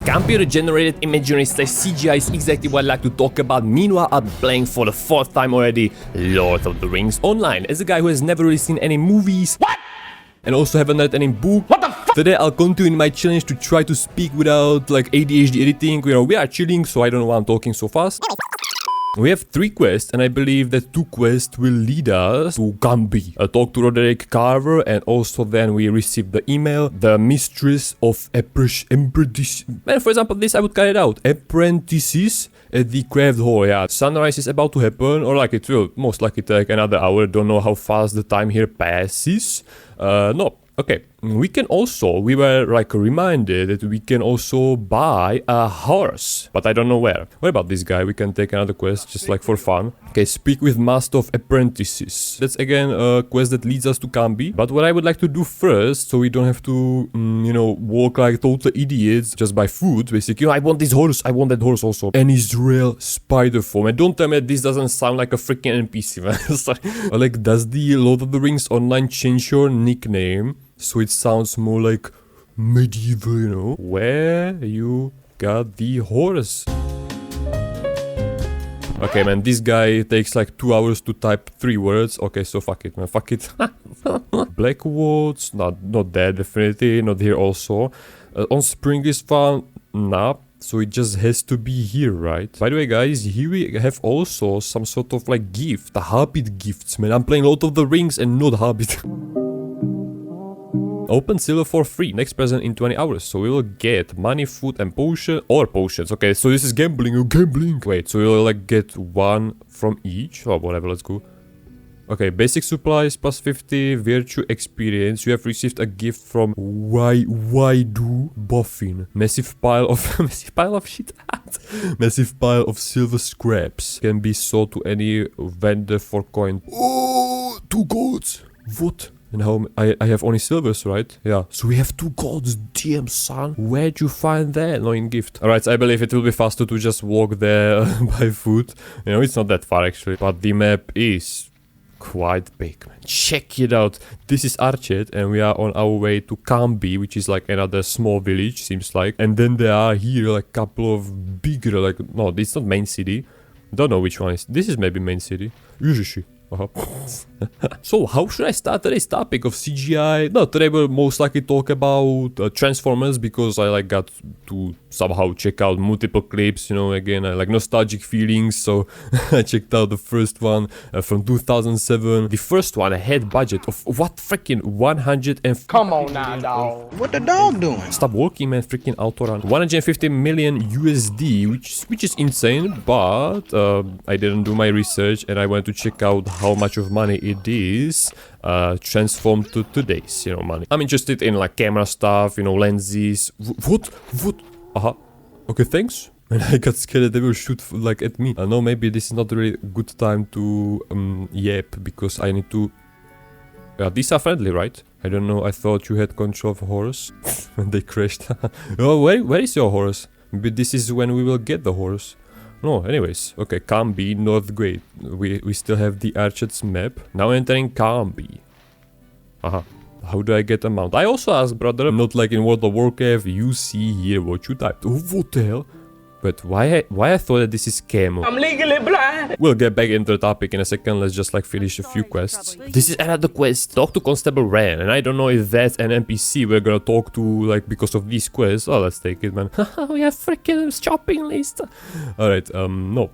Computer-generated imagery / CGI is exactly what I like to talk about. Meanwhile, I'm playing for the 4th time already Lord of the Rings Online. As a guy who has never really seen any movies, what? And also haven't read any book. What the fuck? Today I'll continue in my challenge to try to speak without like ADHD editing. You know, we are chilling, so I don't know why I'm talking so fast. We have 3 quests, and I believe that 2 quests will lead us to Gumby. Talk to Roderick Carver, and also then we receive the email, the mistress of apprentices. And for example, this I would cut it out. Apprentices at the craft hall. Yeah, sunrise is about to happen, or like it will most likely take another hour. Don't know how fast the time here passes. No. Okay, we were like reminded that we can also buy a horse, but I don't know where. What about this guy? We can take another quest just like for fun. Okay, speak with Master of Apprentices. That's again a quest that leads us to Camby. But what I would like to do first, so we don't have to, you know, walk like total idiots, just buy food, basically. You know, I want this horse, I want that horse also. An Israel spider form. And don't tell me that this doesn't sound like a freaking NPC, man. Sorry. Like, does the Lord of the Rings Online change your nickname so it sounds more like medieval, you know? Where you got the horse? Okay, man, this guy takes like 2 hours to type 3 words. Okay, so fuck it, man, fuck it. Blackwood's, not there, definitely, not here also. On Spring is found, nah. So it just has to be here, right? By the way, guys, here we have also some sort of like gift, the Hobbit gifts, man. I'm playing Lord of the Rings and not Hobbit. Open silver for free. Next present in 20 hours. So we will get money, food, and potions. Okay, so this is gambling. Oh, gambling. Wait, so we will like get 1 from each. Oh, whatever. Let's go. Okay, basic supplies plus 50 virtue experience. You have received a gift from why do Boffin. Massive pile of shit. Massive pile of silver scraps can be sold to any vendor for coin. Oh, 2 golds. What? And how I have only silvers, right? Yeah. So we have 2 golds. Damn, son. Where'd you find that? Annoying gift. Alright, I believe it will be faster to just walk there buy food. You know, it's not that far actually. But the map is quite big, man. Check it out. This is Archet, and we are on our way to Camby, which is like another small village, seems like. And then there are here like a couple of bigger, like, no, this is not main city. Don't know which one is. This is maybe main city. Usually. So how should I start today's topic of CGI? No, today we'll most likely talk about Transformers, because I like got to somehow check out multiple clips, you know, again, I like nostalgic feelings, so I checked out the first one from 2007. The first one had budget of what, freaking 100 and... Come on now, dog. What the dog doing? Stop working, man, freaking auto run. 150 million USD, which is insane, but I didn't do my research and I went to check out how much of money it is transformed to today's, you know, money. I'm interested in like camera stuff, you know, lenses. What? Okay, thanks. And I got scared that they will shoot like at me. No, maybe this is not really a good time to yap, because I need to... these are friendly, right? I don't know, I thought you had control of a horse when they crashed. Oh, where is your horse? Maybe this is when we will get the horse. No, anyways, okay, Camby, North Gate. We still have the Archet's map. Now entering Camby. How do I get a mount? I also asked, brother, not like in World of Warcraft, you see here what you typed. Oh, what the hell? But why I thought that this is camo? I'm legally blind. We'll get back into the topic in a second. Let's just like finish a few quests. This is another quest. Talk to Constable Ren. And I don't know if that's an NPC we're gonna talk to, like, because of these quests. Oh, let's take it, man. We have freaking shopping list. Alright, no.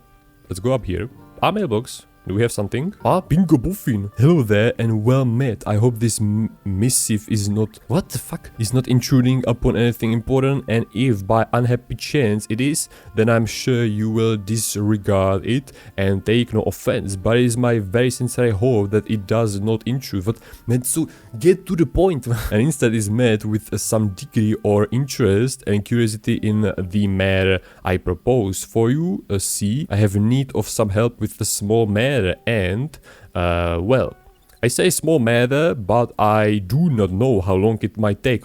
Let's go up here. Our mailbox. Do we have something? Bingo Buffin. Hello there and well met. I hope this missive is not... What the fuck? Is not intruding upon anything important, and if by unhappy chance it is, then I'm sure you will disregard it and take no offense. But it is my very sincere hope that it does not intrude. But man, so get to the point. And instead is met with some degree or interest and curiosity in the matter I propose. For you, see, I have need of some help with the small matter. And, well, I say small matter, but I do not know how long it might take.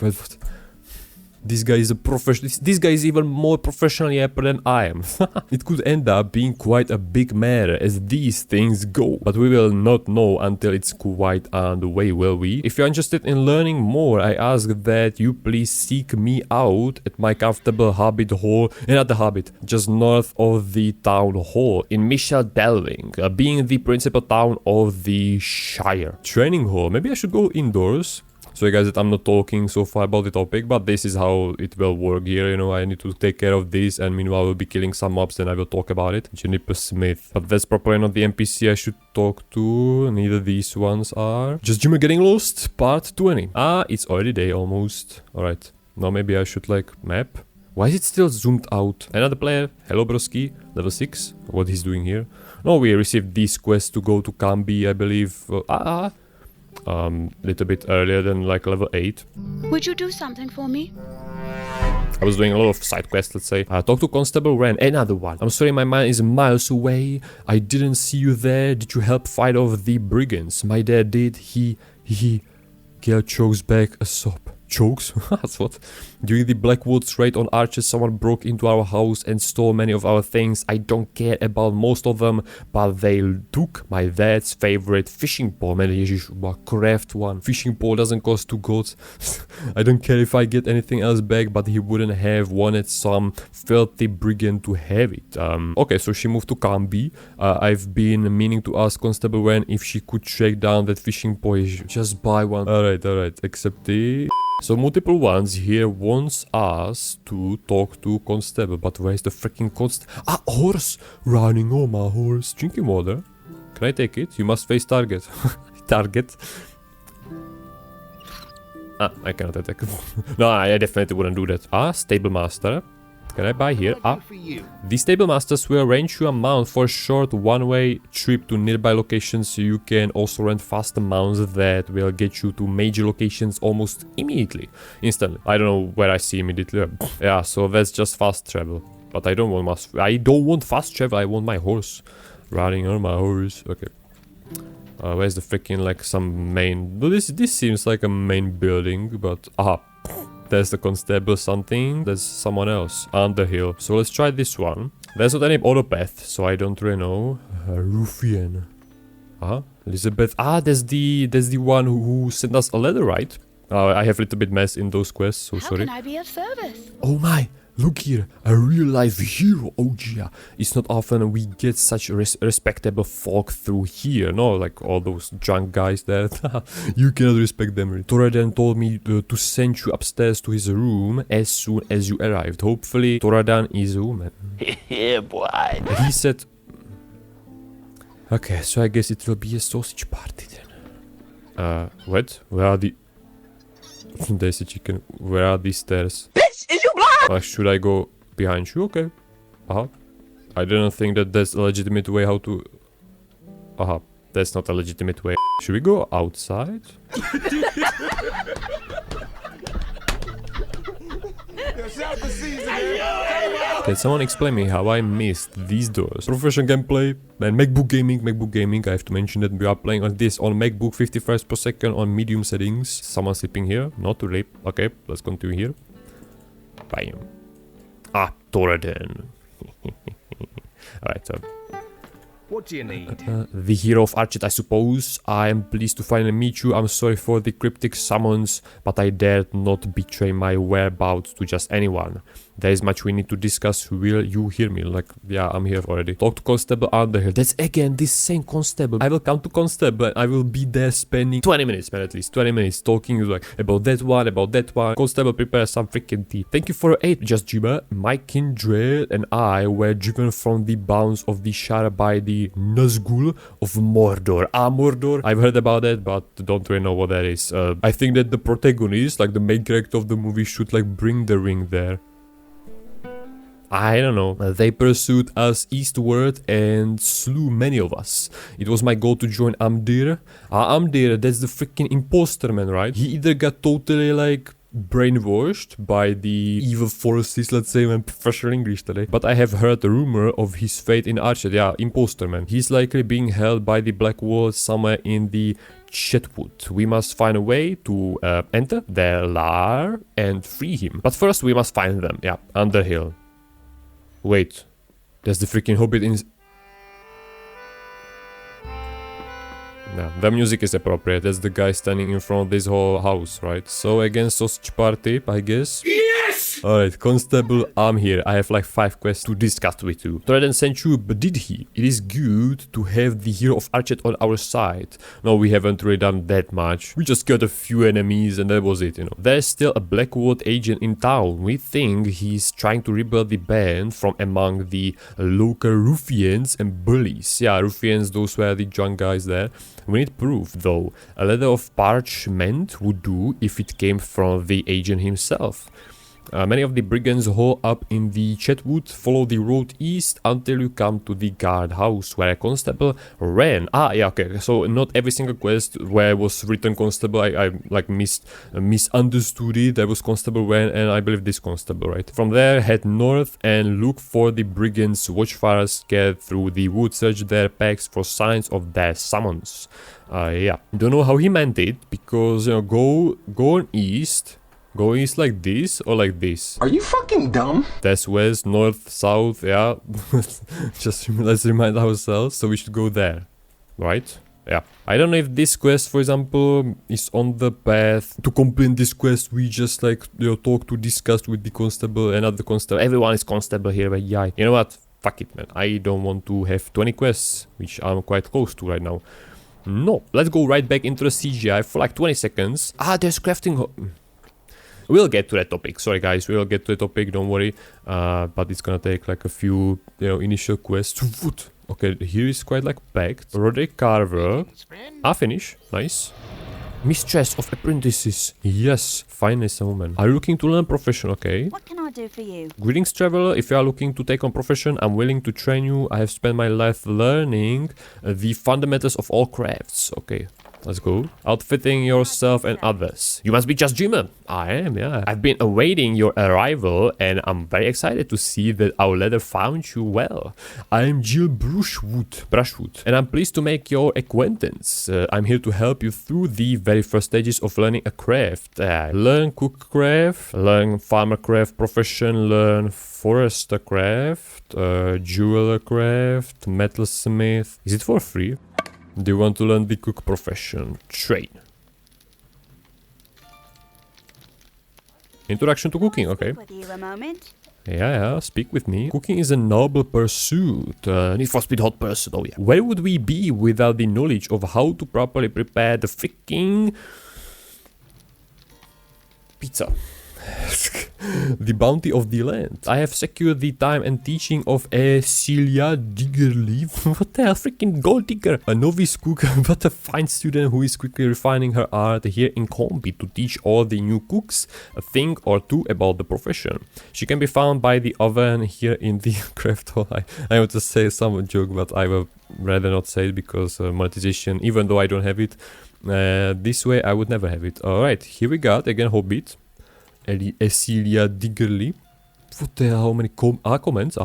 This guy is a professional. This guy is even more professionally hyper than I am. It could end up being quite a big matter as these things go. But we will not know until it's quite on the way, will we? If you're interested in learning more, I ask that you please seek me out at my comfortable Hobbit hall, not the Hobbit, just north of the town hall in Michel Delving, being the principal town of the Shire. Training hall. Maybe I should go indoors. So guys, that I'm not talking so far about the topic, but this is how it will work here, you know, I need to take care of this, and meanwhile I will be killing some mobs and I will talk about it. Juniper Smith. But that's probably not the NPC I should talk to, neither these ones are. Just Jimmy Getting Lost, part 20. Ah, it's already day almost. Alright, now maybe I should like map. Why is it still zoomed out? Another player, hello broski, level 6, what he's doing here. No, we received this quest to go to Cambi, I believe. Little bit earlier than like level 8. Would you do something for me? I was doing a lot of side quests, let's say. Talk to Constable Wren, another one. I'm sorry, my mind is miles away. I didn't see you there. Did you help fight off the brigands? My dad did. He... Gail chokes back a sob. Chokes? That's what? During the Blackwoods raid on Arches, someone broke into our house and stole many of our things. I don't care about most of them, but they took my dad's favorite fishing pole. Man, ježiš, craft one. Fishing pole doesn't cost 2 gold. I don't care if I get anything else back, but he wouldn't have wanted some filthy brigand to have it. Okay, so she moved to Cambi. I've been meaning to ask Constable Wen if she could shake down that fishing pole. Just buy one. Alright, except the... So multiple ones here wants us to talk to Constable, but where's the freaking Constable? Ah, horse! Running on my horse. Drinking water. Can I take it? You must face target. Target. Ah, I cannot attack. No, I definitely wouldn't do that. Ah, stable master. Can I buy here? Ah, these stable masters will arrange you a mount for a short one-way trip to nearby locations. You can also rent faster mounts that will get you to major locations almost immediately. Instantly. I don't know where I see immediately. Yeah, so that's just fast travel. But I don't want fast travel, I want my horse. Riding on my horse. Okay. Where's the freaking like some main... This seems like a main building, but... Aha. There's the constable something. There's someone else. Underhill. So let's try this one. There's not any other path, so I don't really know. Ruffian. Elizabeth. Ah, there's the one who sent us a letter, right? I have a little bit mess in those quests, so sorry. How can I be of service? Oh my! Look here, a real life hero, oh yeah. It's not often we get such respectable folk through here, no? Like all those drunk guys there. You cannot respect them. Toradan told me to send you upstairs to his room as soon as you arrived. Hopefully, Toradan is a woman. Yeah, boy. He said... Okay, so I guess it will be a sausage party then. What? Where are the... There's a chicken. Where are these stairs? Bitch, is you blind? Should I go behind you? Okay. I don't think that that's a legitimate way how to... That's not a legitimate way. Should we go outside? Can someone explain me how I missed these doors? Professional gameplay and MacBook gaming. I have to mention that we are playing on this on MacBook 50 frames per second on medium settings. Someone sleeping here, not too late. Okay, let's continue here. Bam. Ah, Toradan. Alright, so... What do you need? The hero of Archet, I suppose. I am pleased to finally meet you. I'm sorry for the cryptic summons, but I dared not betray my whereabouts to just anyone. There is much we need to discuss. Will you hear me? Like, yeah, I'm here already. Talk to Constable Underhill. That's again this same Constable. I will come to Constable and I will be there spending 20 minutes, man, at least 20 minutes talking like about that one. Constable, prepare some freaking tea. Thank you for your aid, Just Jiba. My kindred and I were driven from the bounds of the Shire by the Nazgul of Mordor. Ah, Mordor. I've heard about it, but don't really know what that is. I think that the protagonist, like the main character of the movie, should like bring the ring there. I don't know. They pursued us eastward and slew many of us. It was my goal to join Amdir. Amdir, that's the freaking imposter man, right? He either got totally like brainwashed by the evil forces, let's say. I'm professional English today. But I have heard a rumor of his fate in Archet. Yeah, imposter man. He's likely being held by the Black Wall somewhere in the Chetwood. We must find a way to enter their lair and free him. But first we must find them. Yeah, Underhill. Wait. There's the freaking Hobbit in... Yeah, the music is appropriate. That's the guy standing in front of this whole house, right? So again, sausage party, I guess. Yes! Alright, Constable, I'm here. I have like 5 quests to discuss with you. Trident sent you, but did he? It is good to have the hero of Archet on our side. No, we haven't really done that much. We just got a few enemies and that was it, you know. There's still a Blackwood agent in town. We think he's trying to rebuild the band from among the local ruffians and bullies. Yeah, ruffians, those were the drunk guys there. We need proof, though. A letter of parchment would do if it came from the agent himself. Many of the brigands hole up in the Chetwood. Follow the road east until you come to the guardhouse where a constable ran. Ah, yeah, okay. So not every single quest where was written constable, I like misunderstood it. There was constable ran, and I believe this constable, right? From there, head north and look for the brigands. Watchfires get through the wood, search their packs for signs of their summons. Yeah, don't know how he meant it because you know, go on east. Go east like this or like this? Are you fucking dumb? That's west, north, south, yeah. Just let's remind ourselves. So we should go there, right? Yeah. I don't know if this quest, for example, is on the path. To complete this quest, we just like, you know, talk to discuss with the constable and other constable. Everyone is constable here, but yeah. You know what? Fuck it, man. I don't want to have 20 quests, which I'm quite close to right now. No. Let's go right back into the CGI for like 20 seconds. Ah, there's crafting... We'll get to that topic. Sorry guys, we'll get to the topic, don't worry. But it's gonna take like a few, you know, initial quests. Okay, here is quite like packed. Roderick Carver. Ah, finish. Nice. Mistress of apprentices. Yes, finally someone. Are you looking to learn profession? Okay. What can I do for you? Greetings, traveler. If you are looking to take on profession, I'm willing to train you. I have spent my life learning the fundamentals of all crafts. Okay. Let's go. Outfitting yourself and others. You must be just Jimmer. I am, yeah. I've been awaiting your arrival and I'm very excited to see that our letter found you well. I'm Jill Brushwood, and I'm pleased to make your acquaintance. I'm here to help you through the very first stages of learning a craft. Learn cook craft, learn farmer craft profession, learn forester craft, jeweler craft, metalsmith. Is it for free? Do you want to learn the cook profession? Train. Introduction to cooking, okay. With you a moment. Yeah, speak with me. Cooking is a noble pursuit. Need for Speed hot pursuit, oh yeah. Where would we be without the knowledge of how to properly prepare the freaking pizza? The bounty of the land. I have secured the time and teaching of Celia Diggerly. What the hell, freaking gold digger? A novice cook, but a fine student who is quickly refining her art here in Combi to teach all the new cooks a thing or two about the profession. She can be found by the oven here in the craft hall. I want to say some joke, but I will rather not say it because monetization, even though I don't have it, this way I would never have it. Alright, here we got again Hobbit. Celia Diggerly. What the hell, how many comments?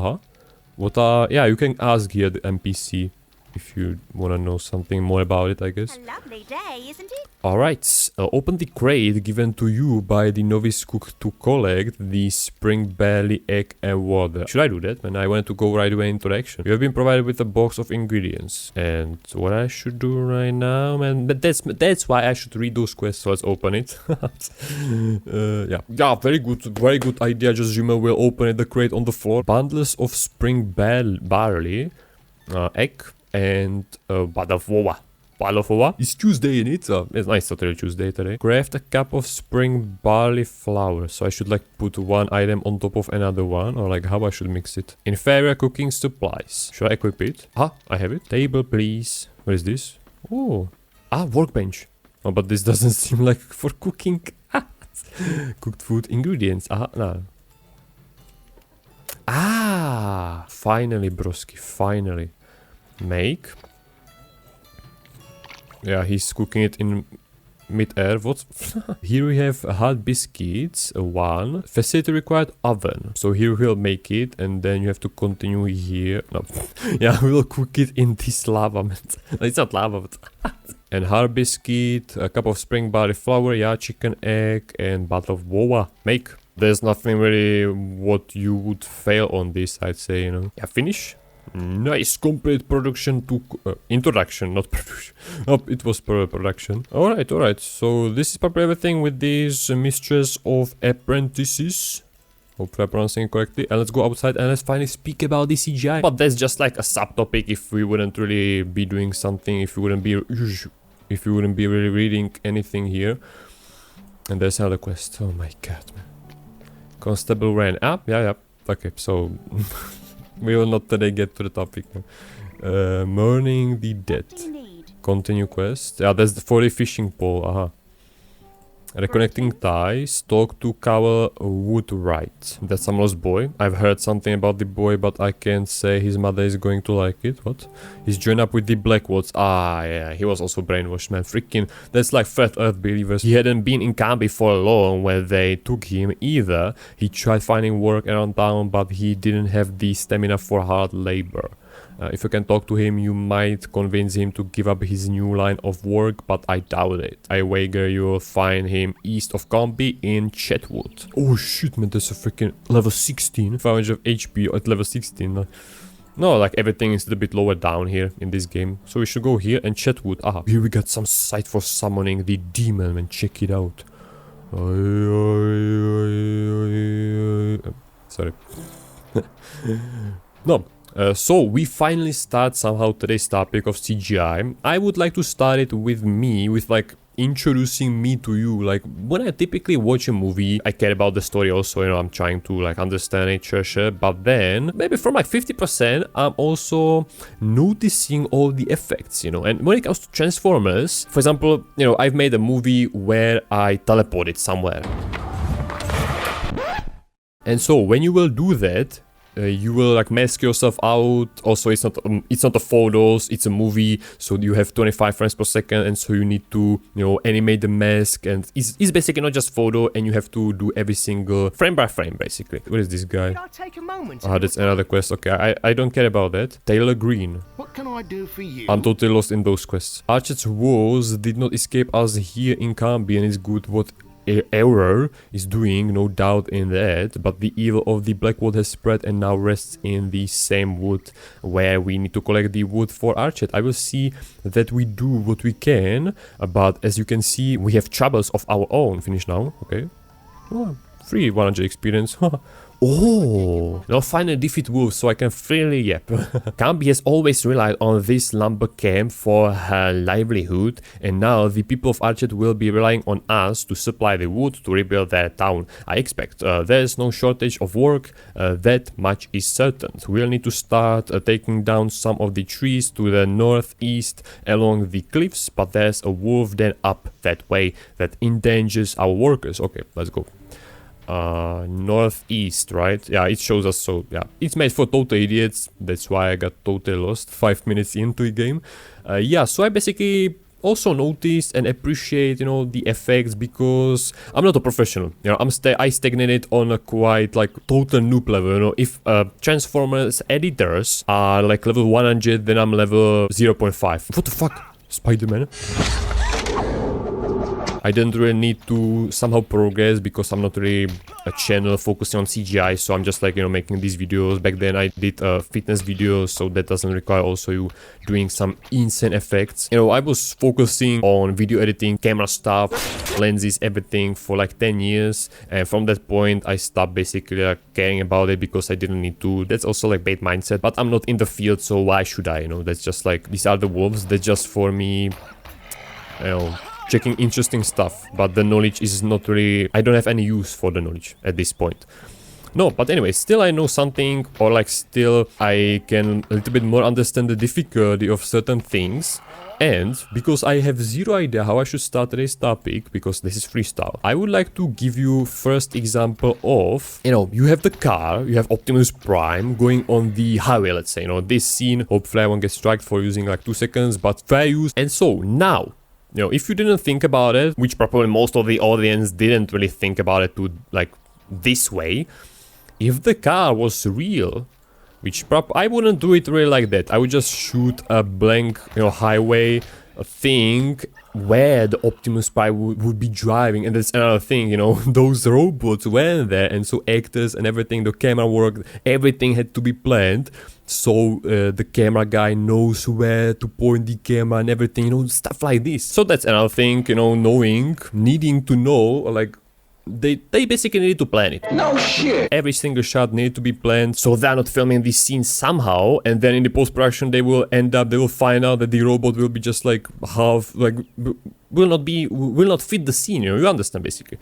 What are... Yeah, you can ask here the NPC if you want to know something more about it, I guess. A lovely day, isn't it? Alright, open the crate given to you by the novice cook to collect the spring barley, egg and water. Should I do that? And I want to go right away into action. You have been provided with a box of ingredients. And what I should do right now, man, but that's why I should read those quests. So let's open it. Yeah, very good idea. Just Jima will open it, the crate on the floor. Bundles of spring barley, egg and badafowa. It's Tuesday in it. It's nice to Tuesday today. Craft a cup of spring barley flour. So I should like put one item on top of another one, or like how I should mix it. Inferior cooking supplies. Should I equip it? I have it. Table, please. What is this? Oh, workbench. Oh, but this doesn't seem like for cooking. Cooked food ingredients. No. Finally, broski. Finally. Make. Yeah, he's cooking it in mid-air. What? Here we have hot biscuits, one. Facility required oven. So here we'll make it, and then you have to continue here. No. Yeah, we'll cook it in this lava. It's not lava, but... And hard biscuit, a cup of spring barley flour, yeah, chicken egg, and bottle of boba. Make. There's nothing really what you would fail on this, I'd say, you know. Yeah, finish. Nice, complete production to introduction, not production. Oh, it was production. Alright. So this is probably everything with these mistress of apprentices. Hopefully I'm pronouncing it correctly. And let's go outside and let's finally speak about the CGI. But that's just like a subtopic if we wouldn't really be doing something, if we wouldn't be really reading anything here. And there's another quest. Oh my god, man. Constable Ren. Ah, yeah. Okay, so we will not today get to the topic. Mourning the dead. What do you need? Continue quest. Yeah, that's for the fishing pole. Reconnecting ties. Talk to Cowell Woodwright. That's some lost boy. I've heard something about the boy, but I can't say his mother is going to like it. What? He's joined up with the Blackwoods. Ah, yeah. He was also brainwashed, man. Freaking. That's like Flat Earth believers. He hadn't been in camp for long when they took him either. He tried finding work around town, but he didn't have the stamina for hard labor. If you can talk to him, you might convince him to give up his new line of work, but I doubt it. I wager you'll find him east of Combi in Chetwood. Oh shit, man, that's a freaking level 16. 500 HP at level 16. No, like everything is a bit lower down here in this game. So we should go here and Chetwood. Ah, here we got some site for summoning the demon, man. Check it out. Sorry. No. So we finally start somehow today's topic of CGI. I would like to start it with me, with like introducing me to you. Like when I typically watch a movie, I care about the story also, you know, I'm trying to like understand it, sure, but then maybe from like 50% I'm also noticing all the effects, you know. And when it comes to Transformers, for example, you know, I've made a movie where I teleported somewhere. And so when you will do that, you will like mask yourself out. Also, it's not a photos, it's a movie, so you have 25 frames per second, and so you need to, you know, animate the mask, and it's basically not just photo, and you have to do every single frame by frame basically. What is this guy? Could I take a moment? Ah, that's another quest. Okay, I don't care about that. Taylor Green. What can I do for you? I'm totally lost in those quests. Archer's woes did not escape us here in Cambi, and it's good what Error is doing, no doubt in that, but the evil of the Blackwood has spread and now rests in the same wood where we need to collect the wood for Archet. I will see that we do what we can, but as you can see, we have troubles of our own. Finish now, okay. Oh, free 100 experience. Oh, now finally defeat wolves so I can freely yap. Cambi has always relied on this lumber camp for her livelihood, and now the people of Archet will be relying on us to supply the wood to rebuild their town. I expect there's no shortage of work, that much is certain. We'll need to start taking down some of the trees to the northeast along the cliffs, but there's a wolf den up that way that endangers our workers. Okay, let's go. Northeast, right? Yeah, it shows us, so yeah, it's made for total idiots. That's why I got totally lost 5 minutes into the game. Yeah, so I basically also notice and appreciate, you know, the effects, because I'm not a professional, you know. I stagnated on a quite like total noob level, you know. If Transformers editors are like level 100, then I'm level 0.5. What the fuck? Spider-Man? I didn't really need to somehow progress because I'm not really a channel focusing on CGI, so I'm just like, you know, making these videos. Back then I did fitness videos, so that doesn't require also you doing some insane effects. You know, I was focusing on video editing, camera stuff, lenses, everything for like 10 years, and from that point I stopped basically caring about it because I didn't need to. That's also like bait mindset, but I'm not in the field, so why should I, you know? That's just like, these are the wolves, that's just for me, you know, checking interesting stuff, but the knowledge is not really, I don't have any use for the knowledge at this point. No, but anyway, still I know something, or like still I can a little bit more understand the difficulty of certain things. And because I have zero idea how I should start today's topic, because this is freestyle, I would like to give you first example of, you know, you have the car, you have Optimus Prime going on the highway, let's say, you know, this scene, hopefully I won't get struck for using like 2 seconds, but fair use. And so now, You know, if you didn't think about it, which probably most of the audience didn't really think about it to like this way, if the car was real, which I wouldn't do it really like that. I would just shoot a blank, you know, highway thing where the Optimus Prime would be driving. And that's another thing, you know, those robots went there, and so actors and everything, the camera work, everything had to be planned. So the camera guy knows where to point the camera and everything, you know, stuff like this. So that's another thing, you know, needing to know, like, they basically need to plan it. No shit! Every single shot needed to be planned, so they're not filming this scene somehow, and then in the post-production they will find out that the robot will be just like half, like, will not fit the scene, you know, you understand basically.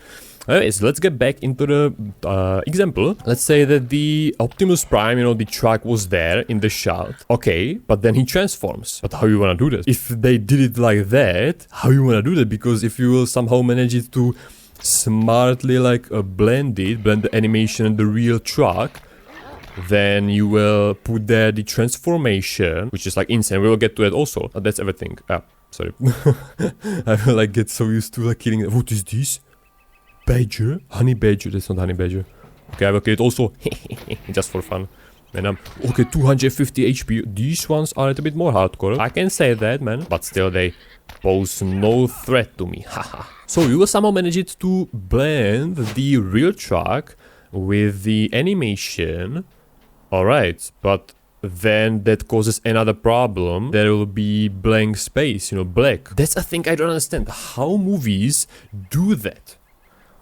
Anyways, so let's get back into the example. Let's say that the Optimus Prime, you know, the truck was there in the shot. Okay, but then he transforms. But how you wanna do that? If they did it like that, how you wanna do that? Because if you will somehow manage it to smartly like blend the animation and the real truck, then you will put there the transformation, which is like insane. We will get to it also. That's everything. Sorry. I will like get so used to like killing. What is this? Badger? Honey badger. That's not honey badger. Okay, I will kill it also. Just for fun. And okay, 250 HP. These ones are a little bit more hardcore. I can say that, man. But still, they pose no threat to me. Haha. So you will somehow manage it to blend the real truck with the animation. Alright, but then that causes another problem. There will be blank space, you know, black. That's a thing I don't understand. How movies do that?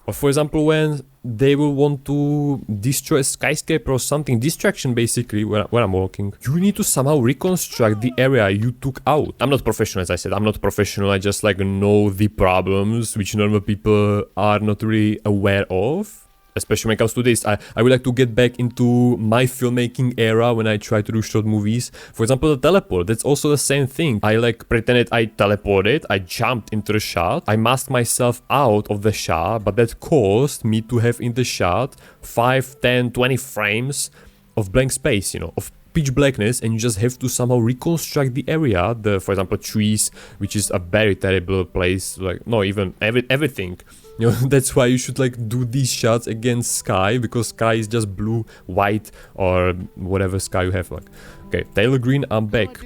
Or for example, when they will want to destroy a skyscraper or something, distraction basically, when I'm walking, you need to somehow reconstruct the area you took out. I'm not professional, as I said, I'm not professional, I just like know the problems which normal people are not really aware of. Especially when it comes to this, I would like to get back into my filmmaking era when I try to do short movies. For example, the teleport, that's also the same thing. I like pretended I teleported, I jumped into the shot, I masked myself out of the shot, but that caused me to have in the shot 5, 10, 20 frames of blank space, you know, of pitch blackness, and you just have to somehow reconstruct the area, for example, trees, which is a very terrible place, like, no, even everything. You know, that's why you should like do these shots against sky, because sky is just blue, white, or whatever sky you have. Like, okay, Taylor Green, I'm back.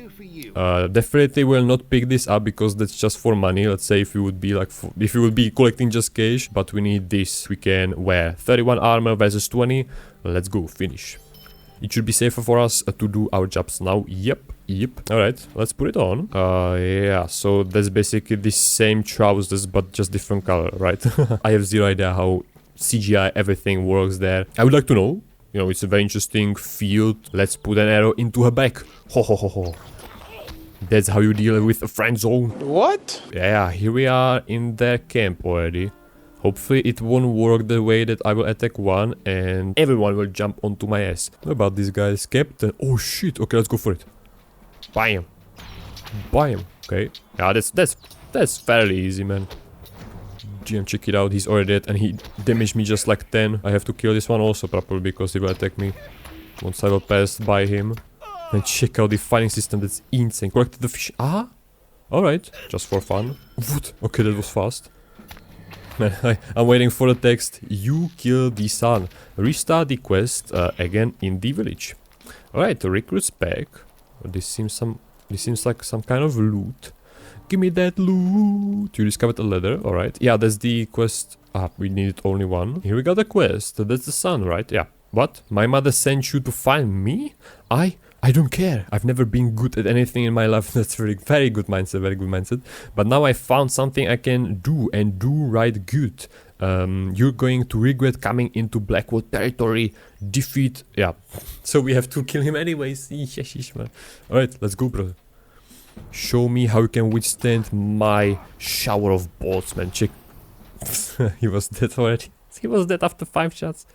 Definitely will not pick this up because that's just for money. Let's say if you would be like, if you would be collecting just cash, but we need this. We can wear 31 armor versus 20. Let's go, finish. It should be safer for us to do our jobs now. Yep. Alright, let's put it on. Yeah, so that's basically the same trousers, but just different color, right? I have zero idea how CGI everything works there. I would like to know. You know, it's a very interesting field. Let's put an arrow into her back. Ho ho ho ho. That's how you deal with a friend zone. What? Yeah, here we are in their camp already. Hopefully it won't work the way that I will attack one and everyone will jump onto my ass. What about this guy's captain? Oh shit, okay, let's go for it. Bam. Bam. Okay. Yeah, that's fairly easy, man. GM, check it out, he's already dead and he damaged me just like 10. I have to kill this one also probably because he will attack me once I will pass by him. And check out the fighting system, that's insane. Collected the fish. Ah? Alright, just for fun. What? Okay, that was fast. Man, I'm waiting for the text. You kill the sun. Restart the quest again in the village. Alright, the recruits back. This seems like some kind of loot. Give me that loot. You discovered a letter. Alright. Yeah, that's the quest. Ah, we needed only one. Here we got the quest. That's the sun, right? Yeah. What? My mother sent you to find me? I don't care. I've never been good at anything in my life. That's very good mindset, very good mindset. But now I found something I can do and do right good. You're going to regret coming into Blackwell territory. Defeat. Yeah. So we have to kill him anyways. Alright, let's go, bro. Show me how you can withstand my shower of bolts, man. Check. He was dead already. He was dead after 5 shots.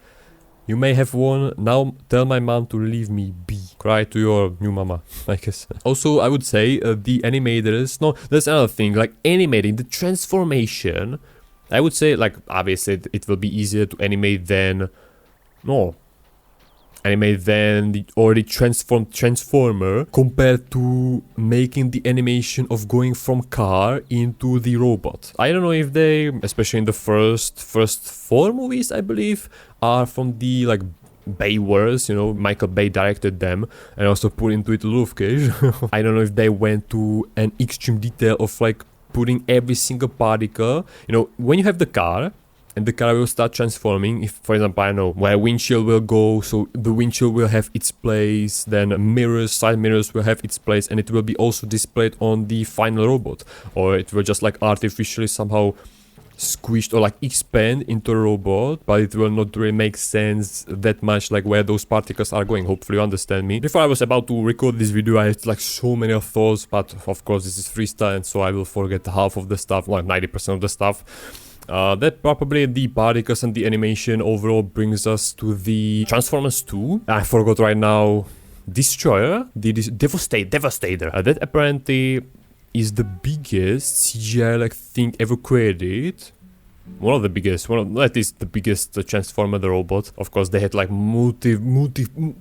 You may have won. Now tell my mom to leave me be. Cry to your new mama, I guess. Also, I would say the animators. No, that's another thing. Like animating the transformation. I would say, like, obviously it will be easier to animate than. No. animate then the already transformed transformer compared to making the animation of going from car into the robot. I don't know if they, especially in the first 4 movies, I believe, are from the like Bay wars, you know, Michael Bay directed them and also put into it Luke Cage. I don't know if they went to an extreme detail of like putting every single particle, you know, when you have the car and the car will start transforming, if for example, I don't know, where windshield will go, so the windshield will have its place, then mirrors, side mirrors will have its place, and it will be also displayed on the final robot, or it will just like artificially somehow squished or like expand into a robot, but it will not really make sense that much like where those particles are going. Hopefully you understand me. Before I was about to record this video, I had like so many thoughts, but of course this is freestyle, and so I will forget half of the stuff, like 90% of the stuff. That probably the particles and the animation overall brings us to the Transformers 2. I forgot right now. Destroyer, the Devastator. That apparently is the biggest CGI like thing ever created. One of the biggest, that is the biggest Transformer, the robot. Of course, they had like multiple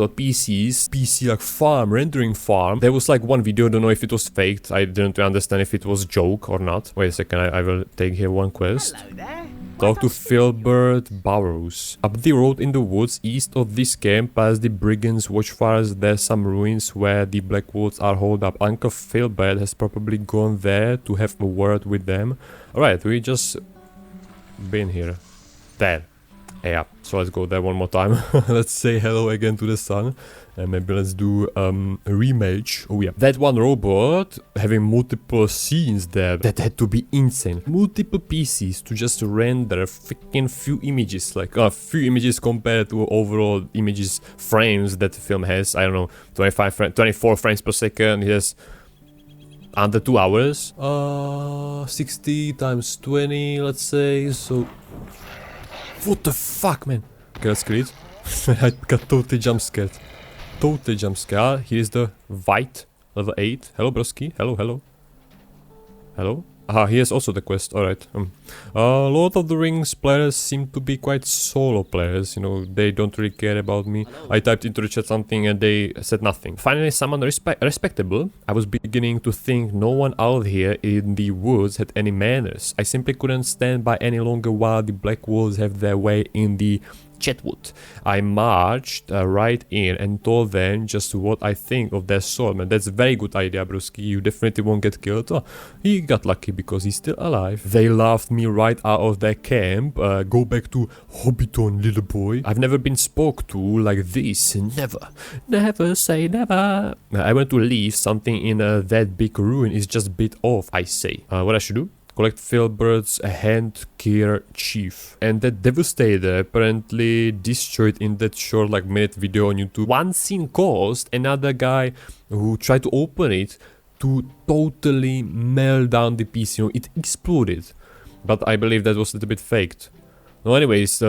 PC like farm, rendering farm. There was like one video, don't know if it was faked. I didn't understand if it was joke or not. Wait a second, I will take here one quest. Hello there. Talk to Filbert Burrows. Up the road in the woods east of this camp, past the brigands' watchfires, there's some ruins where the Blackwoods are holed up. Uncle Filbert has probably gone there to have a word with them. Alright, we just been here. There. Yeah, so let's go there one more time. Let's say hello again to the sun. And maybe let's do a rematch. Oh yeah, that one robot having multiple scenes there, that had to be insane. Multiple PCs to just render freaking few images, like few images compared to overall images frames that the film has. I don't know, 24 frames per second. It has under 2 hours. 60 times 20, let's say. So what the fuck, man? Okay, let's kill it. I got totally jump scared. Totally jump scare. Here's the white level 8. Hello, broski. Hello, hello. Hello. Ah, here's also the quest. Alright. Lord of the Rings players seem to be quite solo players. You know, they don't really care about me. I typed into the chat something and they said nothing. Finally, someone respectable. I was beginning to think no one out here in the woods had any manners. I simply couldn't stand by any longer while the Black Wolves have their way in the Chetwood. I marched right in and told them just what I think of their sword, man. That's a very good idea, broski. You definitely won't get killed. Oh, he got lucky because he's still alive. They laughed me right out of their camp. Go back to Hobbiton, little boy. I've never been spoke to like this. Never. Never say never. I want to leave something in that big ruin is just bit off, I say. What I should do? Collect Filbert's hand care chief. And that Devastator apparently destroyed in that short like minute video on YouTube. One scene caused another guy who tried to open it to totally melt down the PC. You know, it exploded. But I believe that was a little bit faked. No, anyways,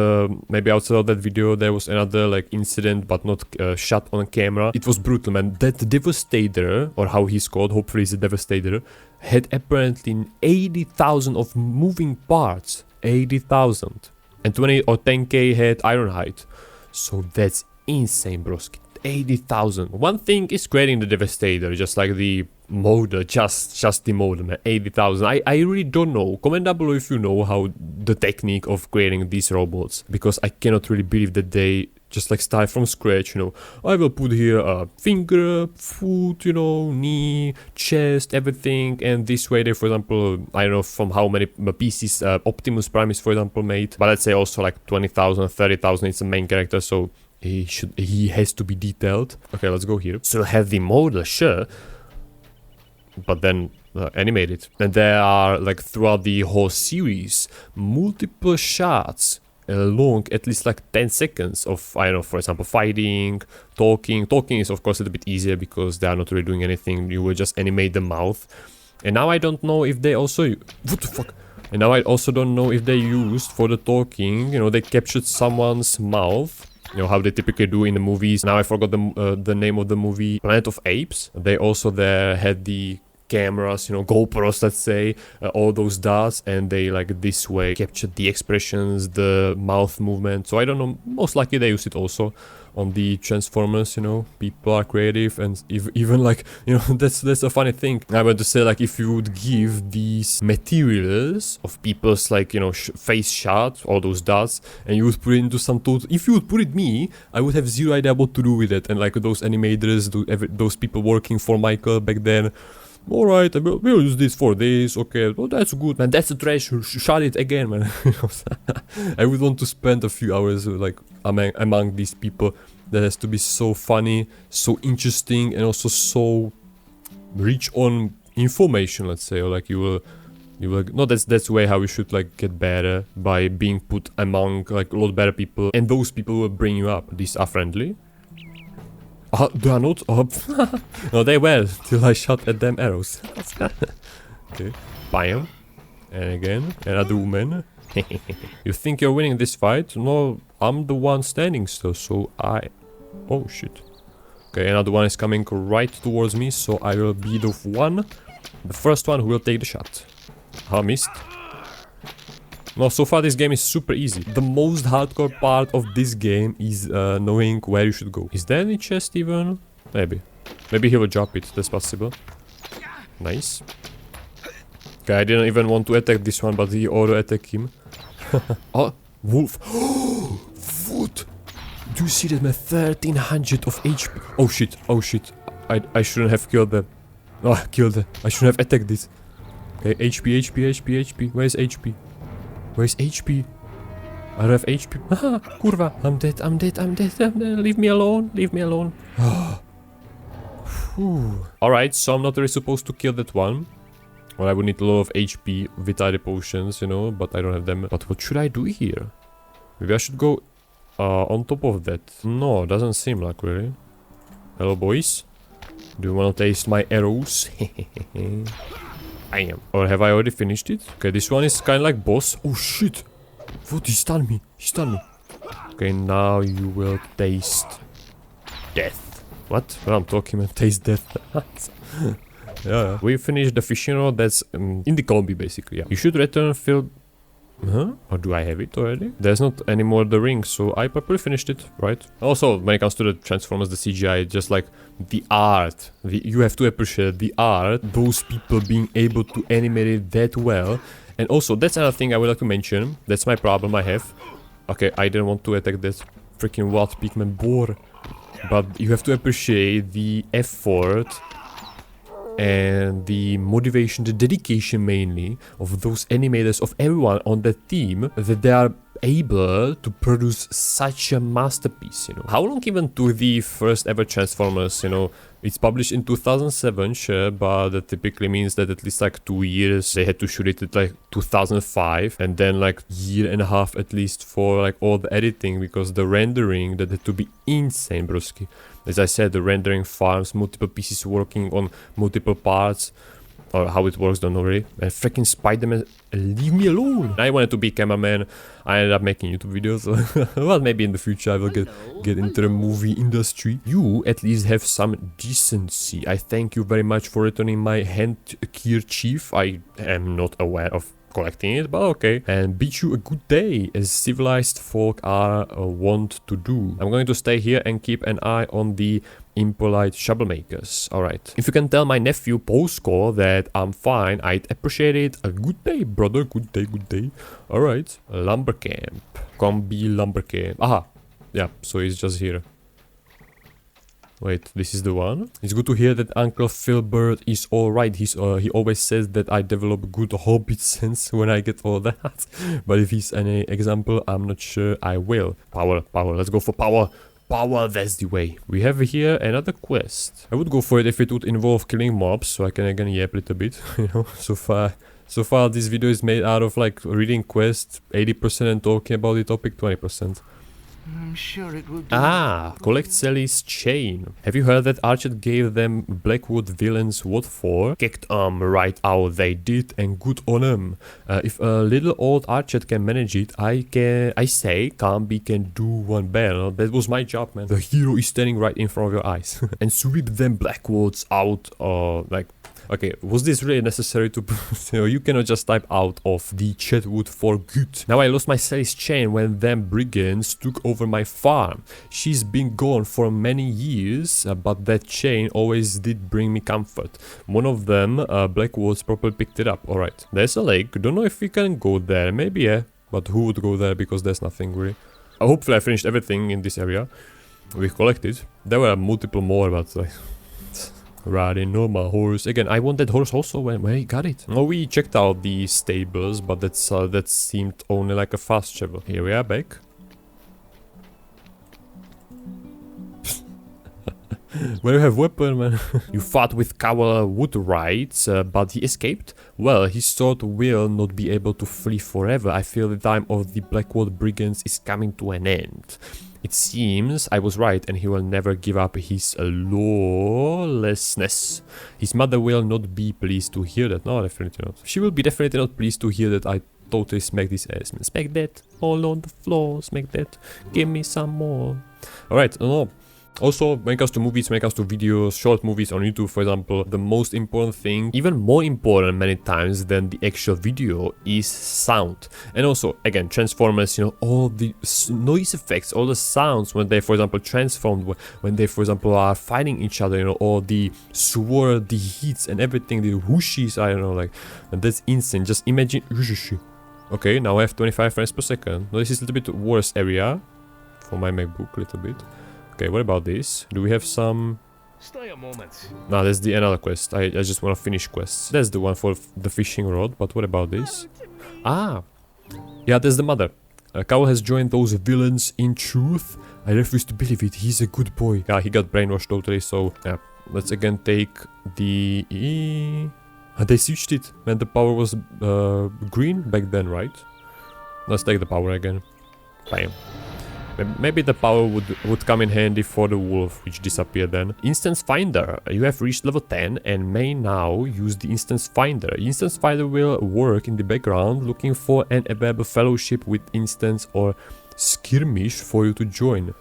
maybe outside of that video there was another like incident, but not shot on camera. It was brutal, man. That Devastator, or how he's called, hopefully it's a Devastator, had apparently 80,000 of moving parts. 80,000. And 20 or 10k had Ironhide. So that's insane, broski. 80,000. One thing is creating the Devastator, just like the model, just the model, man. 80,000. I really don't know. Comment down below if you know how the technique of creating these robots, because I cannot really believe that they just like start from scratch, you know. I will put here a finger, foot, you know, knee, chest, everything, and this way they, for example, I don't know from how many pieces Optimus Prime is, for example, made, but let's say also like 20,000, 30,000, it's a main character, so he has to be detailed. Okay, let's go here. So have the model, sure, but then animate it. And there are like throughout the whole series multiple shots long at least like 10 seconds of, I don't know, for example, fighting, talking. Talking is of course a little bit easier because they are not really doing anything. You will just animate the mouth. And now I don't know if they also, what the fuck? And now I also don't know if they used for the talking, you know, they captured someone's mouth, you know, how they typically do in the movies. Now I forgot the name of the movie, Planet of Apes. They also there had the cameras, you know, GoPros, let's say, all those dots, and they like this way capture the expressions, the mouth movement. So I don't know, most likely they use it also on the Transformers, you know. People are creative, and even like, you know, that's a funny thing. I want to say, like, if you would give these materials of people's, like, you know, face shot, all those dots, and you would put it into some total, if you would put it me, I would have zero idea what to do with it. And like those animators, those people working for Michael back then, alright, we'll use this for this, okay, well, that's good, man, that's a trash, shot it again, man. I would want to spend a few hours, like, among these people. That has to be so funny, so interesting, and also so rich on information, let's say, or like you will, no, that's the way how you should, like, get better, by being put among, like, a lot better people, and those people will bring you up. These are friendly. They are not up. No, they were, till I shot at them arrows. Okay, bam. And again, another woman. You think you're winning this fight? No, I'm the one standing still, so oh shit. Okay, another one is coming right towards me, so I will be the first one who will take the shot. Missed. No, so far this game is super easy. The most hardcore part of this game is knowing where you should go. Is there any chest even? Maybe. Maybe he will drop it, that's possible. Nice. Okay, I didn't even want to attack this one, but he auto-attacked him. Oh, wolf. What? Do you see that, man? 1300 of HP. Oh shit, oh shit. I shouldn't have killed them. Oh, I killed them. I shouldn't have attacked this. Okay, HP. Where's HP? Where's HP? I don't have HP. Kurva. I'm dead. Leave me alone. Alright, so I'm not really supposed to kill that one. Well, I would need a lot of HP with other potions, you know, but I don't have them. But what should I do here? Maybe I should go on top of that. No, doesn't seem like, really. Hello, boys. Do you want to taste my arrows? I am. Or have I already finished it? Okay, this one is kind of like boss. Oh shit! What? He stunned me. Okay, now you will taste death. What? Well, I'm talking about taste death. Yeah. We finished the fishing rod. That's in the combi, basically. Yeah. You should return fill. Huh? Or do I have it already? There's not anymore the ring, so I probably finished it, right? Also, when it comes to the Transformers, the CGI, just like the art, you have to appreciate the art, those people being able to animate it that well. And also, that's another thing I would like to mention. That's my problem I have. Okay, I didn't want to attack that freaking wild pigman boar. But you have to appreciate the effort and the motivation, the dedication mainly of those animators, of everyone on that team, that they are able to produce such a masterpiece, you know. How long even took the first ever Transformers, you know? It's published in 2007, sure, but that typically means that at least like 2 years they had to shoot it at like 2005, and then like year and a half at least for like all the editing, because the rendering that had to be insane, broski. As I said, the rendering farms, multiple pieces working on multiple parts, or how it works, don't know really. And freaking Spider-Man, leave me alone! I wanted to be a cameraman. I ended up making YouTube videos. Well, maybe in the future I will get into the movie industry. You at least have some decency. I thank you very much for returning my hand kerchief. I am not aware of collecting it, but okay. And bid you a good day, as civilized folk are wont to do. I'm going to stay here and keep an eye on the impolite troublemakers. Alright. If you can tell my nephew Postcore that I'm fine, I'd appreciate it. A good day, brother. Good day. Alright. Lumber camp. Combi lumber camp. Aha. Yeah, so he's just here. Wait, this is the one? It's good to hear that Uncle Philbert is alright. He always says that I develop good hobbit sense when I get all that. But if he's any example, I'm not sure I will. Power. Let's go for power. Power, that's the way. We have here another quest. I would go for it if it would involve killing mobs, so I can again yap a little bit, you know. So far this video is made out of like reading quest 80% and talking about the topic 20%. I'm sure it will do. Collect Sally's chain. Have you heard that Archet gave them Blackwood villains what for? Kicked right out they did, and good on them. If a little old Archet can manage it, I say Camby can do one better. That was my job, man. The hero is standing right in front of your eyes. And sweep them Blackwoods out, like... Okay, was this really necessary to... You cannot just type out of the chatwood for good. Now I lost my Sally's chain when them brigands took over my farm. She's been gone for many years, but that chain always did bring me comfort. One of them, Blackwoods, probably picked it up. Alright, there's a lake. Don't know if we can go there. Maybe, yeah. But who would go there because there's nothing really. Hopefully I finished everything in this area. We collected. There were multiple more, but like... Riding normal horse. Again, I want that horse also when I got it. Oh, we checked out the stables, but that seemed only like a fast travel. Here we are back. Where you have weapon, man? You fought with Cowell Woodwright, but he escaped? Well, his sword will not be able to flee forever. I feel the time of the Blackwood Brigands is coming to an end. It seems I was right and he will never give up his lawlessness. His mother will not be pleased to hear that. No, definitely not. She will be definitely not pleased to hear that I totally smacked his ass. Smack that. All on the floor. Smack that. Give me some more. Alright, no. Also, when it comes to movies, when it comes to videos, short movies on YouTube, for example, the most important thing, even more important many times than the actual video, is sound. And also, again, Transformers, you know, all the noise effects, all the sounds when they, for example, transform, when they, for example, are fighting each other, you know, all the sword, the hits and everything, the whooshes, I don't know, like, and that's insane. Just imagine. Okay, now I have 25 frames per second. Now this is a little bit worse area for my MacBook, a little bit. Okay, what about this? Do we have some... Stay a moment. No, that's the another quest. I just want to finish quests. That's the one for the fishing rod, but what about this? Ah! Yeah, that's the mother. Cowell has joined those villains in truth. I refuse to believe it. He's a good boy. Yeah, he got brainwashed totally, so... Yeah, let's again take the... They switched it when the power was green back then, right? Let's take the power again. Bam. Maybe the power would come in handy for the wolf, which disappeared then. Instance Finder. You have reached level 10 and may now use the Instance Finder. Instance Finder will work in the background looking for an available fellowship with instance or skirmish for you to join.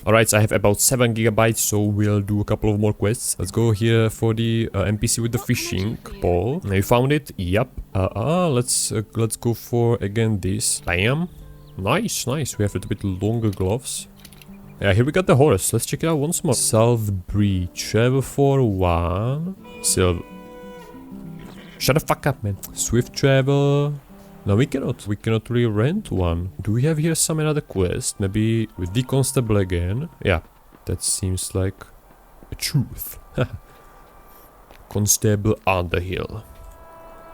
Alright, so I have about 7 gigabytes, so we'll do a couple of more quests. Let's go here for the NPC with the fishing pole. You found it? Yep. Let's go for again this. Bam. Nice, nice. We have a little bit longer gloves. Yeah, here we got the horse. Let's check it out once more. South Breach. Travel for 1. Silver. Shut the fuck up, man. Swift travel. No, we cannot. We cannot really rent one. Do we have here some another quest? Maybe with the constable again. Yeah, that seems like a truth. Constable Underhill.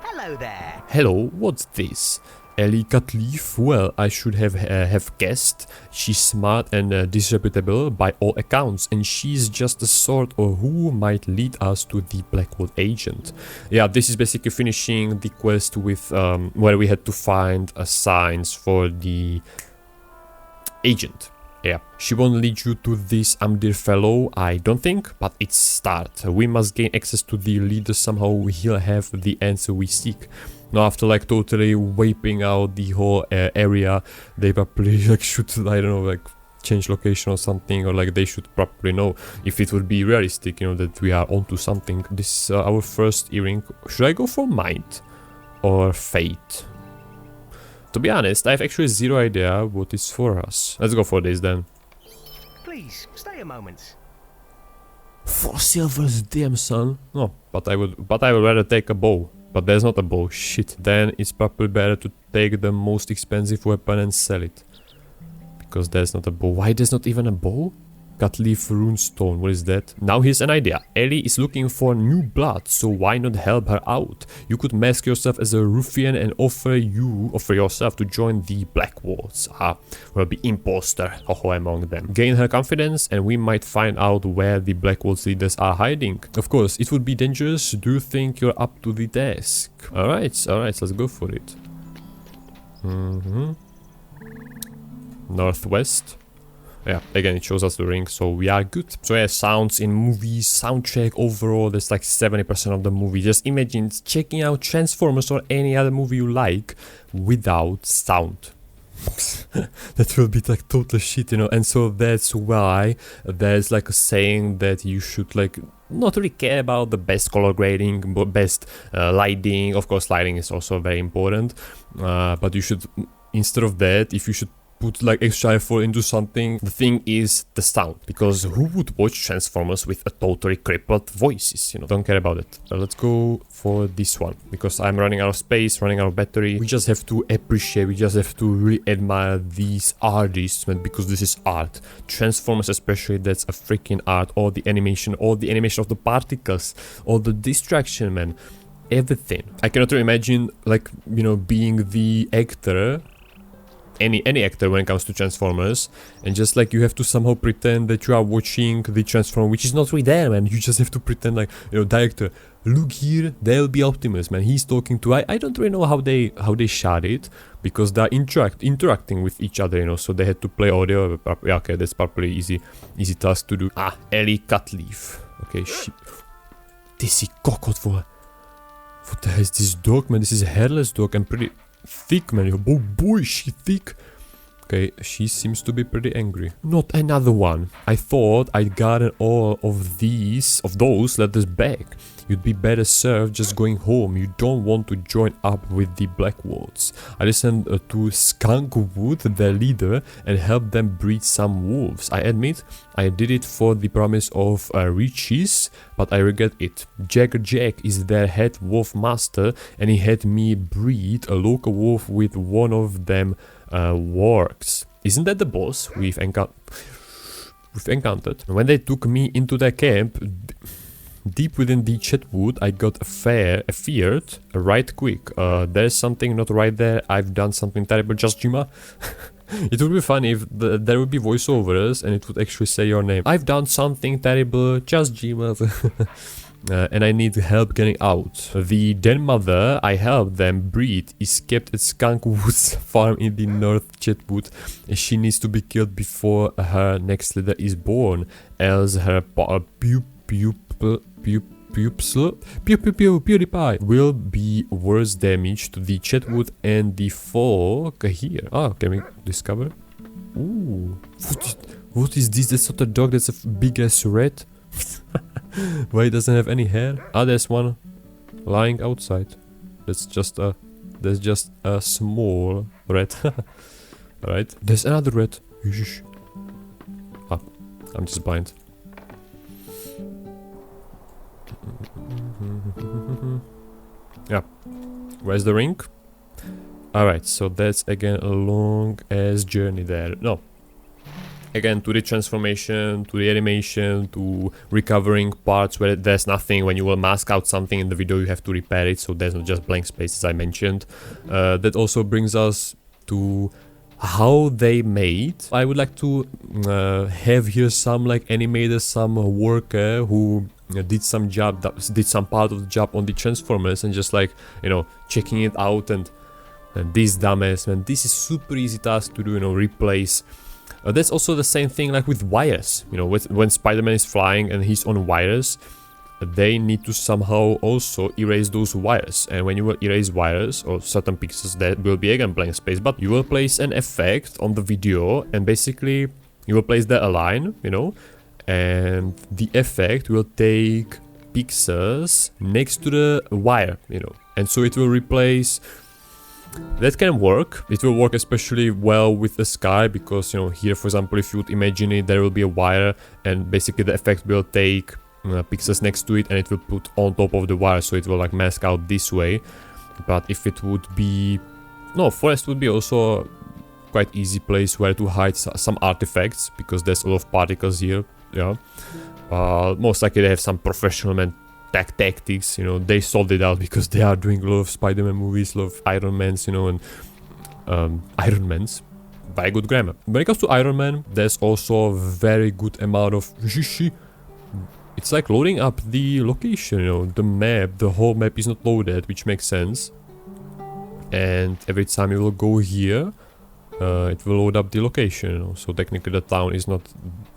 Hello there. Hello, what's this? Ellie Cutleaf, well, I should have guessed. She's smart and disreputable by all accounts, and she's just the sort of who might lead us to the Blackwood agent. Yeah, this is basically finishing the quest with where we had to find signs for the agent. Yeah, she won't lead you to this dear fellow, I don't think, but it's start. We must gain access to the leader somehow. He'll have the answer we seek. Now, after like totally wiping out the whole area, they probably like should, I don't know, like change location or something, or like they should probably know if it would be realistic, you know, that we are onto something. This is our first earring. Should I go for Might or Fate? To be honest, I have actually zero idea what is for us. Let's go for this then. Please, stay a moment. 4 silvers, damn son. No, but I would rather take a bow. But there's not a bow. Shit. Then it's probably better to take the most expensive weapon and sell it. Because there's not a bow. Why there's not even a bow? Cutleaf Runestone, what is that? Now here's an idea. Ellie is looking for new blood, so why not help her out? You could mask yourself as a ruffian and offer yourself to join the Blackwoods. Will be imposter among them. Gain her confidence and we might find out where the Blackwoods leaders are hiding. Of course, it would be dangerous. Do you think you're up to the task? Alright, let's go for it. Northwest. Yeah, again, it shows us the ring, so we are good. So yeah, sounds in movies, soundtrack overall, there's like 70% of the movie. Just imagine checking out Transformers or any other movie you like without sound. That will be like total shit, you know. And so that's why there's like a saying that you should like not really care about the best color grading, but best lighting. Of course, lighting is also very important, but you should, instead of that, if you should put like extra effort into something, the thing is the sound, because who would watch Transformers with a totally crippled voices, you know? Don't care about it. So let's go for this one, because I'm running out of space, running out of battery. We just have to appreciate, we just have to really admire these artists, man, because this is art. Transformers especially, that's a freaking art. All the animation of the particles, all the distraction, man, everything. I cannot really imagine, like, you know, being the actor, any actor when it comes to Transformers, and just like you have to somehow pretend that you are watching the Transformer, which is not really there, man. You just have to pretend like, you know, director, look here, there'll be Optimus, man. He's talking to, I don't really know how they shot it, because they're interacting with each other, you know, so they had to play audio. Yeah, okay, that's probably easy task to do. Ellie Cutleaf. Okay, shit. This is cocked for. What the hell is this dog, man? This is a hairless dog and pretty thick, man. Oh boy, she thick. Okay, she seems to be pretty angry. Not another one. I thought I'd gotten all of those letters back. You'd be better served just going home. You don't want to join up with the Blackwoods. I listened to Skunkwood, their leader, and helped them breed some wolves. I admit, I did it for the promise of riches, but I regret it. Jack is their head wolf master, and he had me breed a local wolf with one of them wargs. Isn't that the boss we've encountered? When they took me into their camp, deep within the Chetwood, I got feared right quick. There's something not right there. I've done something terrible, just Jima. It would be funny if there would be voiceovers and it would actually say your name. I've done something terrible, just Jima. And I need help getting out. The den mother I helped them breed is kept at Skunkwood's farm in the North Chetwood. She needs to be killed before her next litter is born, else her PewDiePie will be worse damage to the Chetwood and the folk here. Can we discover? Ooh, what is this? That's not a dog, that's a big ass rat. Why it doesn't have any hair? There's one lying outside. That's just a small rat. Alright, there's another rat. I'm just blind. Yeah. Where's the ring? Alright, so that's again a long ass journey there. No. Again, to the transformation, to the animation, to recovering parts where there's nothing. When you will mask out something in the video, you have to repair it, so there's not just blank space, as I mentioned. That also brings us to how they made. I would like to have here some like animator, some worker who did some part of the job on the Transformers, and just like, you know, checking it out. And this dumbass, man, this is super easy task to do, you know, replace. That's also the same thing like with wires, you know, when Spider-Man is flying and he's on wires, they need to somehow also erase those wires. And when you will erase wires or certain pixels, that will be again blank space, but you will place an effect on the video, and basically you will place the align, you know, and the effect will take pixels next to the wire, you know, and so it will replace. That can work. It will work especially well with the sky, because, you know, here, for example, if you would imagine it, there will be a wire, and basically the effect will take pixels next to it, and it will put on top of the wire, so it will like mask out this way. But if it would be, no, forest would be also a quite easy place where to hide some artifacts, because there's a lot of particles here. Yeah, most likely they have some professional man tactics, you know. They solved it out because they are doing a lot of Spider-Man movies, a lot of Iron Mans, you know, and Iron Mans. Very good grammar. When it comes to Iron Man, there's also a very good amount of it's like loading up the location, you know, the map. The whole map is not loaded, which makes sense. And every time you will go here, it will load up the location, you know. So technically the town is not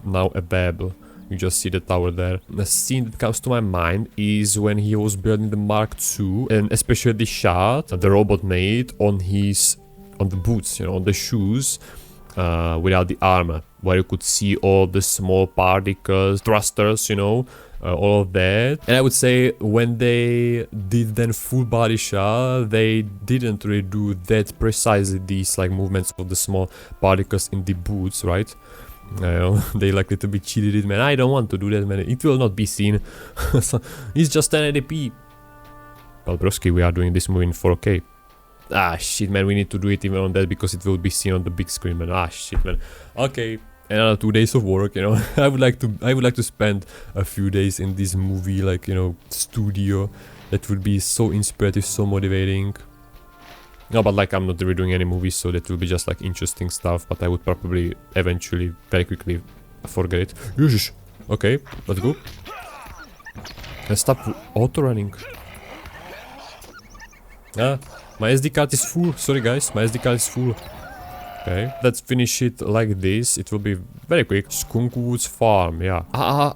now available. You just see the tower there. The scene that comes to my mind is when he was building the Mark II, and especially the shot the robot made on his on the boots, you know, on the shoes, without the armor, where you could see all the small particles, thrusters, you know, all of that. And I would say when they did then full body shot, they didn't really do that precisely these like movements of the small particles in the boots, right? They like little bit cheated it, man. I don't want to do that, man. It will not be seen. So, it's just 1080p. Well, broski, we are doing this movie in 4K. Ah, shit, man. We need to do it even on that because it will be seen on the big screen, man. Ah, shit, man. Okay. Another 2 days of work, you know. I would like to spend a few days in this movie, like, you know, studio. That would be so inspirative, so motivating. No, but like I'm not really doing any movies, so that will be just like interesting stuff. But I would probably eventually, very quickly, forget it. Yush. Okay, let's go. Let's stop auto running. Ah, my SD card is full. Sorry, guys, my SD card is full. Okay, let's finish it like this. It will be very quick. Skunkwood's farm, yeah.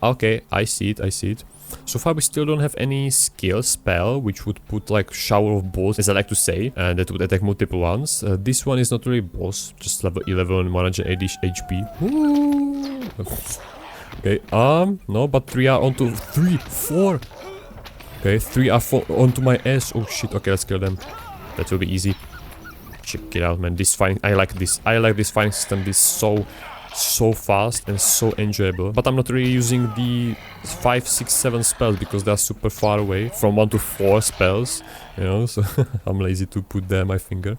Okay, I see it. So far we still don't have any skill spell which would put like shower of balls, as I like to say, and that would attack multiple ones. This one is not really boss, just level 11, 180 HP. Ooh. Okay, no, but 3 are onto 3, 4. Okay, 3 are onto my ass. Oh shit, okay, let's kill them. That will be easy. Check it out, man. This fighting, I like this fighting system. This is so fast and so enjoyable. But I'm not really using the 5, 6, 7 spells because they're super far away from 1 to 4 spells, you know, so I'm lazy to put there my finger.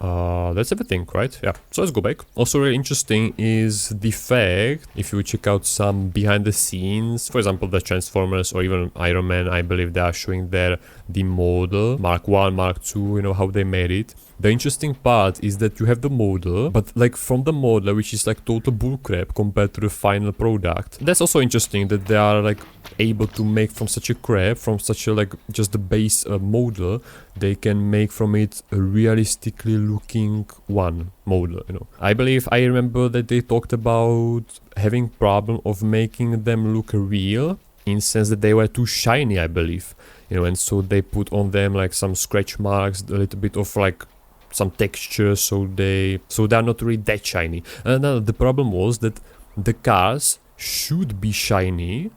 That's everything, right? Yeah, so let's go back. Also really interesting is the fact, if you check out some behind the scenes, for example the Transformers or even Iron Man, I believe they are showing there the model, Mark 1, Mark 2, you know, how they made it. The interesting part is that you have the model, but like from the model, which is like total bullcrap compared to the final product. That's also interesting that they are like able to make from such a crap, from such a like just the base model, they can make from it a realistically looking one model, you know. I believe I remember that they talked about having problem of making them look real, in sense that they were too shiny, I believe, you know, and so they put on them like some scratch marks, a little bit of like some texture, so they're not really that shiny. And the problem was that the cars should be shiny,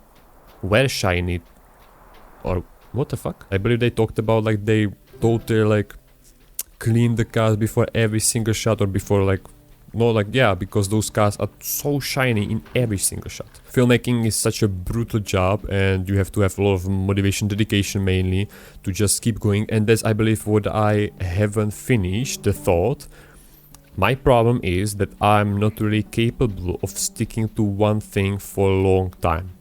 were shiny, or what the fuck? I believe they talked about like they totally like clean the cars before every single shot, or before like, no, like, yeah, because those cars are so shiny in every single shot. Filmmaking is such a brutal job, and you have to have a lot of motivation, dedication mainly, to just keep going. And that's, I believe, what I haven't finished the thought. My problem is that I'm not really capable of sticking to one thing for a long time.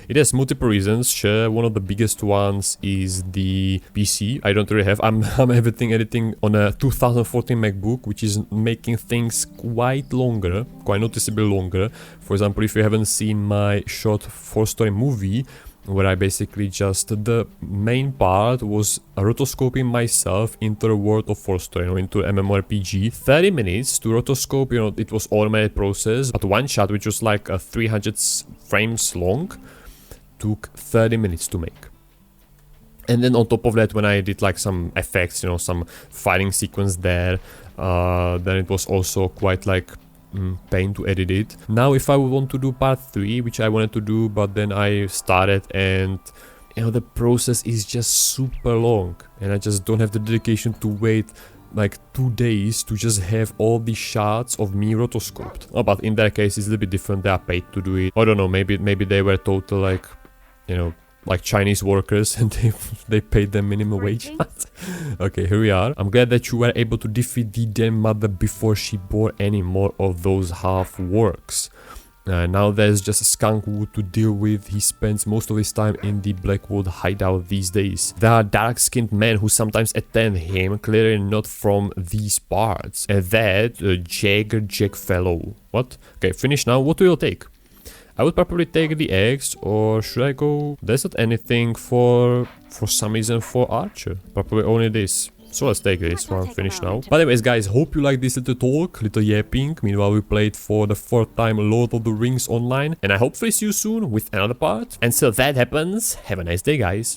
It has multiple reasons, sure. One of the biggest ones is the PC. I don't really have. I'm editing on a 2014 MacBook, which is making things quite noticeably longer. For example, if you haven't seen my short 4-story movie, where I basically just, the main part was rotoscoping myself into the world of 4-story, you know, into MMORPG. 30 minutes to rotoscope, you know, it was automated process, but one shot, which was like 300 frames long, took 30 minutes to make. And then on top of that, when I did like some effects, you know, some fighting sequence there, then it was also quite like pain to edit it. Now if I would want to do part 3, which I wanted to do, but then I started, and you know, the process is just super long, and I just don't have the dedication to wait like 2 days to just have all the shots of me rotoscoped. Oh, but in that case it's a little bit different. They are paid to do it. I don't know, maybe they were total like, you know, like Chinese workers, and they paid them minimum wage. Okay, here we are. I'm glad that you were able to defeat the damn mother before she bore any more of those half works. Now there's just a Skunkwood to deal with. He spends most of his time in the Blackwood hideout these days. There are dark-skinned men who sometimes attend him, clearly not from these parts. And that Jagger Jack fellow. What? Okay, finish now. What will you take? I would probably take the eggs, or should I go? There's not anything for some reason for Archer. Probably only this. So let's take this one, finish now. But anyways guys, hope you like this little talk, little yapping. Meanwhile we played for the 4th time Lord of the Rings online. And I hopefully see you soon with another part. Until that happens, have a nice day guys.